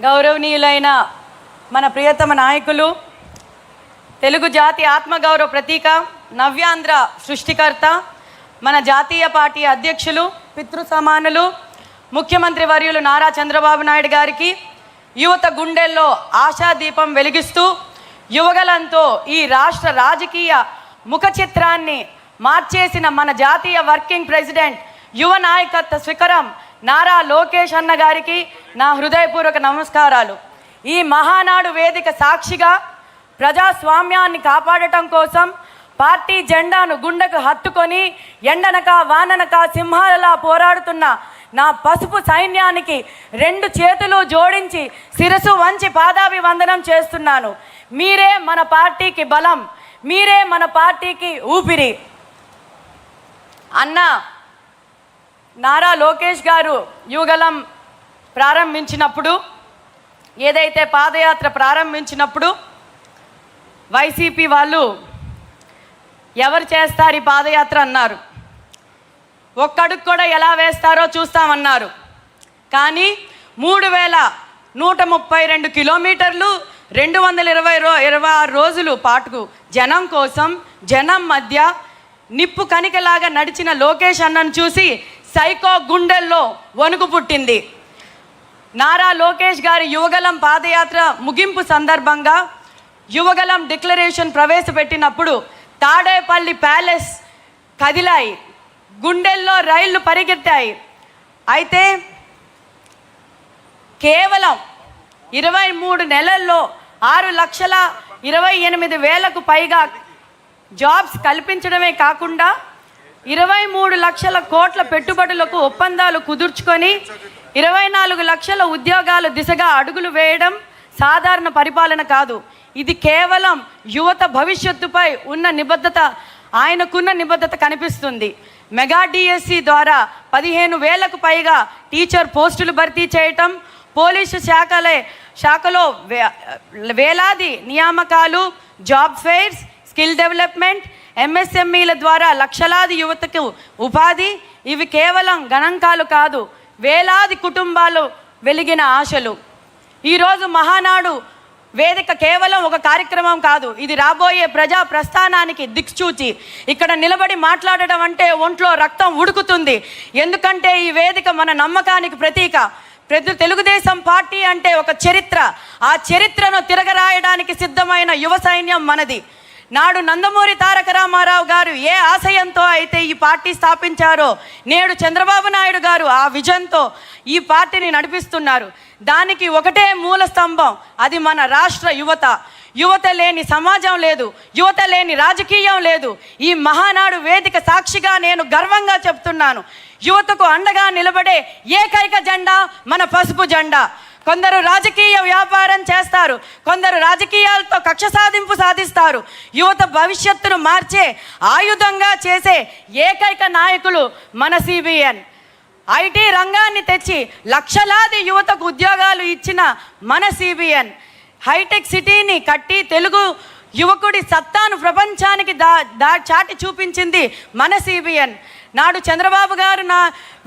గౌరవనీయులైన మన ప్రియతమ నాయకులు, తెలుగు జాతి ఆత్మగౌరవ ప్రతీక, నవ్యాంధ్ర సృష్టికర్త, మన జాతీయ పార్టీ అధ్యక్షులు, పితృ సమానులు, ముఖ్యమంత్రి వర్యులు నారా చంద్రబాబు నాయుడు గారికి యువత గుండెల్లో ఆశాదీపం వెలిగిస్తూ యువగలంతో ఈ రాష్ట్ర రాజకీయ ముఖ చిత్రాన్ని మార్చేసిన మన జాతీయ వర్కింగ్ ప్రెసిడెంట్, యువ నాయకత్వ శిఖరం నారా లోకేష్ అన్న గారికి నా హృదయపూర్వక నమస్కారాలు. ఈ మహానాడు వేదిక సాక్షిగా ప్రజాస్వామ్యాన్ని కాపాడటం కోసం పార్టీ జెండాను గుండెకు హత్తుకొని ఎండనక వాననక సింహాలలా పోరాడుతున్న నా పసుపు సైన్యానికి రెండు చేతులు జోడించి శిరసు వంచి పాదాభివందనం చేస్తున్నాను. మీరే మన పార్టీకి బలం, మీరే మన పార్టీకి ఊపిరి. అన్న నారా లోకేష్ గారు యువగలం ప్రారంభించినప్పుడు, ఏదైతే పాదయాత్ర ప్రారంభించినప్పుడు వైసీపీ వాళ్ళు ఎవరు చేస్తారు ఈ పాదయాత్ర అన్నారు. ఒక్కడుగు కూడా ఎలా వేస్తారో చూస్తామన్నారు. కానీ 3132 కిలోమీటర్లు 226 రోజులు పాటుకు జనం కోసం, జనం మధ్య నిప్పు కణికలాగా నడిచిన లోకేష్ అన్నను చూసి సైకో గుండెల్లో వణుకు పుట్టింది. నారా లోకేష్ గారి యువగలం పాదయాత్ర ముగింపు సందర్భంగా యువగలం డిక్లరేషన్ ప్రవేశపెట్టినప్పుడు తాడేపల్లి ప్యాలెస్ కదిలాయి, గుండెల్లో రైళ్లు పరిగెత్తాయి. అయితే కేవలం 23 నెలల్లో 6,28,000కు పైగా జాబ్స్ కల్పించడమే కాకుండా 23 లక్షల కోట్ల పెట్టుబడులకు ఒప్పందాలు కుదుర్చుకొని 24 లక్షల ఉద్యోగాల దిశగా అడుగులు వేయడం సాధారణ పరిపాలన కాదు. ఇది కేవలం యువత భవిష్యత్తుపై ఉన్న నిబద్ధత, ఆయనకున్న నిబద్ధత కనిపిస్తుంది. మెగా డిఎస్సి ద్వారా 15,000కు పైగా టీచర్ పోస్టులు భర్తీ చేయటం, పోలీసు శాఖలో వేలాది నియామకాలు, జాబ్ ఫెయిర్స్, స్కిల్ డెవలప్మెంట్, ఎంఎస్ఎంఈల ద్వారా లక్షలాది యువతకు ఉపాధి, ఇవి కేవలం గణాంకాలు కాదు, వేలాది కుటుంబాలు వెలిగిన ఆశలు. ఈరోజు మహానాడు వేదిక కేవలం ఒక కార్యక్రమం కాదు, ఇది రాబోయే ప్రజా ప్రస్థానానికి దిక్సూచి. ఇక్కడ నిలబడి మాట్లాడడం అంటే ఒంట్లో రక్తం ఉడుకుతుంది. ఎందుకంటే ఈ వేదిక మన నమ్మకానికి ప్రతీక. తెలుగుదేశం పార్టీ అంటే ఒక చరిత్ర, ఆ చరిత్రను తిరగరాయడానికి సిద్ధమైన యువ సైన్యం మనది. నాడు నందమూరి తారక రామారావు గారు ఏ ఆశయంతో అయితే ఈ పార్టీ స్థాపించారో, నేడు చంద్రబాబు నాయుడు గారు ఆ విజన్తో ఈ పార్టీని నడిపిస్తున్నారు. దానికి ఒకటే మూల స్తంభం, అది మన రాష్ట్ర యువత. యువత లేని సమాజం లేదు, యువత లేని రాజకీయం లేదు. ఈ మహానాడు వేదిక సాక్షిగా నేను గర్వంగా చెప్తున్నాను, యువతకు అండగా నిలబడే ఏకైక జెండా మన పసుపు జెండా. కొందరు రాజకీయ వ్యాపారం చేస్తారు, కొందరు రాజకీయాలతో కక్ష సాధిస్తారు. యువత భవిష్యత్తును మార్చే ఆయుధంగా చేసే ఏకైక నాయకులు మన సిబిఎన్. ఐటీ రంగాన్ని తెచ్చి లక్షలాది యువతకు ఉద్యోగాలు ఇచ్చిన మన సిబిఎన్. హైటెక్ సిటీని కట్టి తెలుగు యువకుడి సత్తాను ప్రపంచానికి చాటి చూపించింది మన సిబిఎన్. నాడు చంద్రబాబు గారు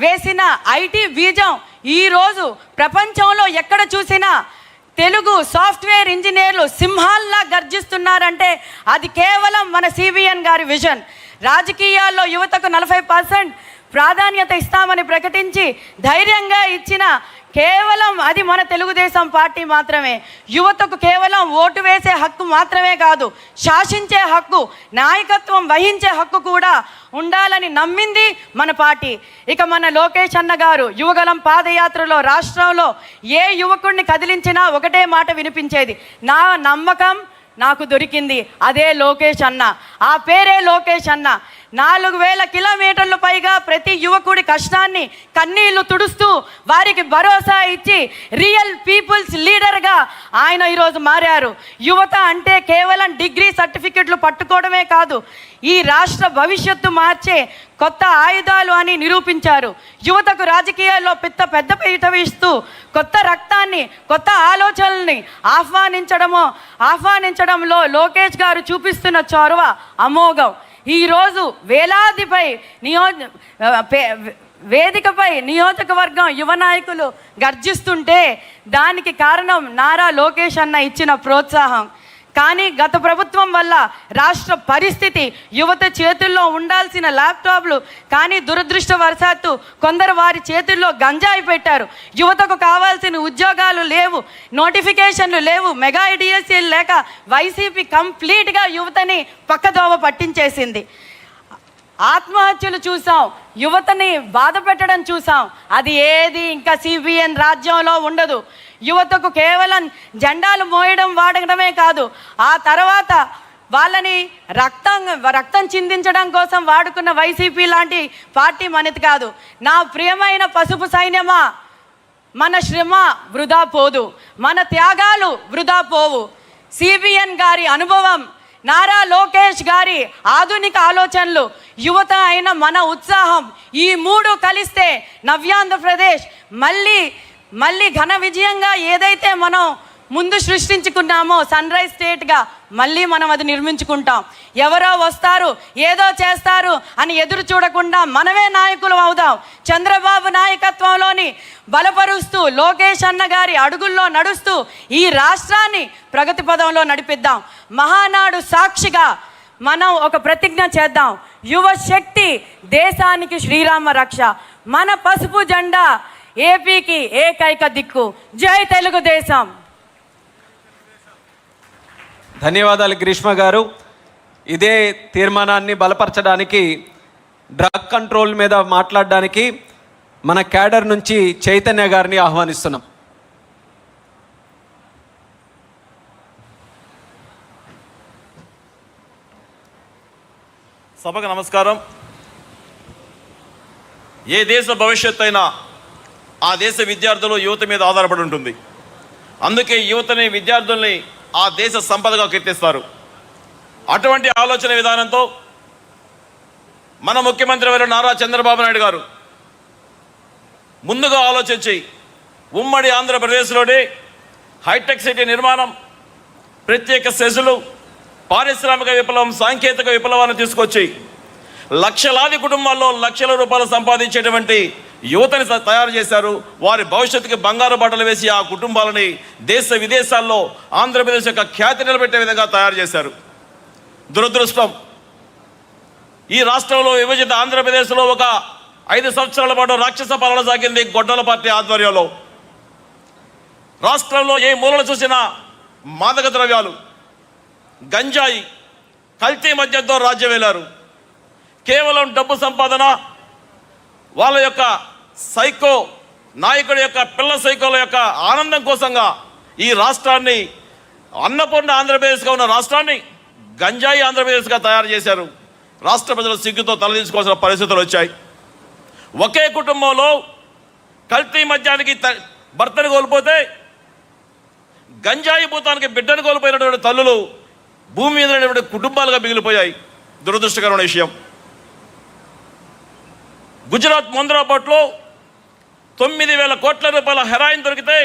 వేసిన ఐటీ బీజం ఈరోజు ప్రపంచంలో ఎక్కడ చూసినా తెలుగు సాఫ్ట్వేర్ ఇంజనీర్లు సింహాల్లా గర్జిస్తున్నారంటే అది కేవలం మన సిబిఎన్ గారి విజన్. రాజకీయాల్లో యువతకు 40% ప్రాధాన్యత ఇస్తామని ప్రకటించి ధైర్యంగా ఇచ్చిన కేవలం అది మన తెలుగుదేశం పార్టీ మాత్రమే. యువతకు కేవలం ఓటు వేసే హక్కు మాత్రమే కాదు, శాసించే హక్కు, నాయకత్వం వహించే హక్కు కూడా ఉండాలని నమ్మింది మన పార్టీ. ఇక మన లోకేష్ అన్న గారు యువగలం పాదయాత్రలో రాష్ట్రంలో ఏ యువకుడిని కదిలించినా ఒకటే మాట వినిపించేది, నా నమ్మకం నాకు దొరికింది, అదే లోకేష్ అన్న, ఆ పేరే లోకేష్ అన్న. 4,000 కిలోమీటర్లు పైగా ప్రతి యువకుడి కష్టాన్ని కన్నీళ్లు తుడుస్తూ వారికి భరోసా ఇచ్చి రియల్ పీపుల్స్ లీడర్గా ఆయన ఈరోజు మారారు. యువత అంటే కేవలం డిగ్రీ సర్టిఫికెట్లు పట్టుకోవడమే కాదు, ఈ రాష్ట్ర భవిష్యత్తు మార్చే కొత్త ఆయుధాలు అని నిరూపించారు. యువతకు రాజకీయాల్లో పెద్ద పీట వేస్తూ కొత్త రక్తాన్ని, కొత్త ఆలోచనల్ని ఆహ్వానించడంలో లోకేష్ గారు చూపిస్తున్న చొరవ అమోఘం. ఈరోజు వేదికపై నియోజకవర్గం యువ నాయకులు గర్జిస్తుంటే దానికి కారణం నారా లోకేష్ అన్న ఇచ్చిన ప్రోత్సాహం. కానీ గత ప్రభుత్వం వల్ల రాష్ట్ర పరిస్థితి, యువత చేతుల్లో ఉండాల్సిన ల్యాప్టాప్లు కానీ దురదృష్టవశాత్తు కొందరు వారి చేతుల్లో గంజాయి పెట్టారు. యువతకు కావాల్సిన ఉద్యోగాలు లేవు, నోటిఫికేషన్లు లేవు, మెగా డిఎస్సీలు లేక వైసీపీ కంప్లీట్గా యువతని పక్కదోవ పట్టించేసింది. ఆత్మహత్యలు చూసాం, యువతని బాధ పెట్టడం చూసాం. అది ఏది ఇంకా సిబిఎన్ రాజ్యంలో ఉండదు. యువతకు కేవలం జెండాలు మోయడం వాడడమే కాదు, ఆ తర్వాత వాళ్ళని రక్తం చిందించడం కోసం వాడుకున్న వైసీపీ లాంటి పార్టీ మనది కాదు. నా ప్రియమైన పసుపు సైన్యమా, మన శ్రమ వృధా పోదు, మన త్యాగాలు వృధా పోవు. సిబిఎన్ గారి అనుభవం, నారా లోకేష్ గారి ఆధునిక ఆలోచనలు, యువత అయిన మన ఉత్సాహం, ఈ మూడు కలిస్తే నవ్యాంధ్రప్రదేశ్ మళ్ళీ ఘన విజయంగా ఏదైతే మనం ముందు సృష్టించుకున్నామో సన్ రైజ్ స్టేట్గా మళ్ళీ మనం అది నిర్మించుకుంటాం. ఎవరో వస్తారు, ఏదో చేస్తారు అని ఎదురు చూడకుండా మనమే నాయకులు అవుదాం. చంద్రబాబు నాయకత్వంలోని బలపరుస్తూ, లోకేష్ అన్న గారి అడుగుల్లో నడుస్తూ ఈ రాష్ట్రాన్ని ప్రగతి పదంలో నడిపిద్దాం. మహానాడు సాక్షిగా మనం ఒక ప్రతిజ్ఞ చేద్దాం. యువ శక్తి దేశానికి శ్రీరామ రక్ష. మన పసుపు జెండా ఏపీకి ఏకైక దిక్కు. జై తెలుగుదేశం. ధన్యవాదాలు గ్రీష్మ గారు. ఇదే తీర్మానాన్ని బలపరచడానికి, డ్రగ్ కంట్రోల్ మీద మాట్లాడడానికి మన క్యాడర్ నుంచి చైతన్య గారిని ఆహ్వానిస్తున్నాం. సభకు నమస్కారం. ఏ దేశ భవిష్యత్తు అయినా ఆ దేశ విద్యార్థులు, యువత మీద ఆధారపడి ఉంటుంది. అందుకే యువతని, విద్యార్థుల్ని ఆ దేశ సంపదగా కీర్తిస్తారు. అటువంటి ఆలోచన విధానంతో మన ముఖ్యమంత్రి వారు నారా చంద్రబాబు నాయుడు గారు ముందుగా ఆలోచించి ఉమ్మడి ఆంధ్రప్రదేశ్లోనే హైటెక్ సిటీ నిర్మాణం, ప్రత్యేక సెజులు, పారిశ్రామిక విప్లవం, సాంకేతిక విప్లవాన్ని తీసుకొచ్చి లక్షలాది కుటుంబాల్లో లక్షల రూపాయలు సంపాదించేటువంటి యువతని తయారు చేశారు. వారి భవిష్యత్తుకి బంగారు బట్టలు వేసి ఆ కుటుంబాలని దేశ విదేశాల్లో ఆంధ్రప్రదేశ్ యొక్క ఖ్యాతి నిలబెట్టే విధంగా తయారు చేశారు. దురదృష్టం, ఈ రాష్ట్రంలో విభజిత ఆంధ్రప్రదేశ్లో ఒక 5 సంవత్సరాల పాటు రాక్షస పాలన సాగింది గొడ్డల పార్టీ ఆధ్వర్యంలో. రాష్ట్రంలో ఏ మూలలు చూసినా మాదక ద్రవ్యాలు, గంజాయి, కల్తీ మద్యంతో రాజ్యం వెళ్ళారు. కేవలం డబ్బు సంపాదన, వాళ్ళ యొక్క సైకో నాయకుడి యొక్క పిల్ల సైకోల యొక్క ఆనందం కోసంగా ఈ రాష్ట్రాన్ని, అన్నపూర్ణ ఆంధ్రప్రదేశ్గా ఉన్న రాష్ట్రాన్ని గంజాయి ఆంధ్రప్రదేశ్గా తయారు చేశారు. రాష్ట్ర ప్రజలు సిగ్గుతో తలదించుకోవాల్సిన పరిస్థితులు వచ్చాయి. ఒకే కుటుంబంలో కల్తీ మద్యానికి భర్తను కోల్పోతే గంజాయి భూతానికి బిడ్డను కోల్పోయినటువంటి తల్లులు భూమి మీద ఉన్నటువంటి కుటుంబాలుగా మిగిలిపోయాయి. దురదృష్టకరమైన విషయం. గుజరాత్ ముంద్రా పోర్ట్లో 9,000 కోట్ల రూపాయల హెరాయిన్ దొరికితే